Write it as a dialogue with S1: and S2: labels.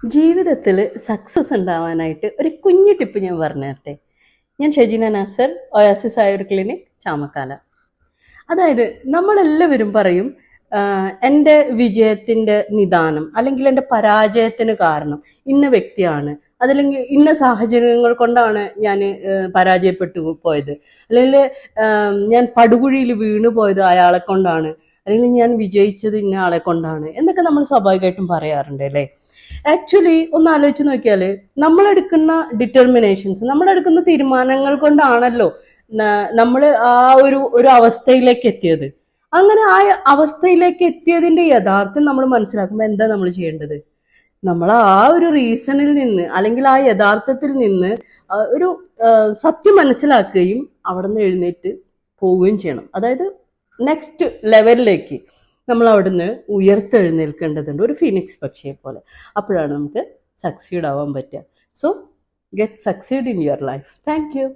S1: ജീവിതത്തിൽ സക്സസ് ഉണ്ടാവാനായിട്ട് ഒരു കുഞ്ഞു ടിപ്പ് ഞാൻ പറഞ്ഞു തരട്ടെ. ഞാൻ ഷെജിന നാസർ, ഒയാസിസ് ആയുർ ക്ലിനിക്, ചാമക്കാല. അതായത് നമ്മളെല്ലാവരും പറയും എൻ്റെ വിജയത്തിൻ്റെ നിദാനം അല്ലെങ്കിൽ എൻ്റെ പരാജയത്തിന് കാരണം ഇന്ന വ്യക്തിയാണ്, അതല്ലെങ്കിൽ ഇന്ന സാഹചര്യങ്ങൾ കൊണ്ടാണ് ഞാൻ പരാജയപ്പെട്ടു പോയത്, അല്ലെങ്കിൽ ഞാൻ പടുകുഴിയിൽ വീണു പോയത് അയാളെ കൊണ്ടാണ്, അല്ലെങ്കിൽ ഞാൻ വിജയിച്ചത് ഇന്ന ആളെ കൊണ്ടാണ് എന്നൊക്കെ നമ്മൾ സ്വാഭാവികമായിട്ടും പറയാറുണ്ട് അല്ലേ. ആക്ച്വലി ഒന്ന് ആലോചിച്ച് നോക്കിയാൽ നമ്മളെടുക്കുന്ന ഡിറ്റർമിനേഷൻസ്, നമ്മളെടുക്കുന്ന തീരുമാനങ്ങൾ കൊണ്ടാണല്ലോ നമ്മൾ ആ ഒരു അവസ്ഥയിലേക്ക് എത്തിയത്. അങ്ങനെ ആ അവസ്ഥയിലേക്ക് എത്തിയതിന്റെ യഥാർത്ഥം നമ്മൾ മനസ്സിലാക്കുമ്പോൾ എന്താ നമ്മൾ ചെയ്യേണ്ടത്? നമ്മൾ ആ ഒരു റീസണിൽ നിന്ന് അല്ലെങ്കിൽ ആ യഥാർത്ഥത്തിൽ നിന്ന് ഒരു സത്യം മനസ്സിലാക്കുകയും അവിടെ നിന്ന് എഴുന്നേറ്റ് പോവുകയും ചെയ്യണം. അതായത് നെക്സ്റ്റ് ലെവലിലേക്ക് നമ്മൾ അവിടുന്ന് ഉയർത്തെഴുന്നേൽക്കേണ്ടതുണ്ട്, ഒരു ഫീനിക്സ് പക്ഷിയെ പോലെ. അപ്പോഴാണ് നമുക്ക് സക്സീഡ് ആവാൻ പറ്റുക. So get succeed in your life. Thank you.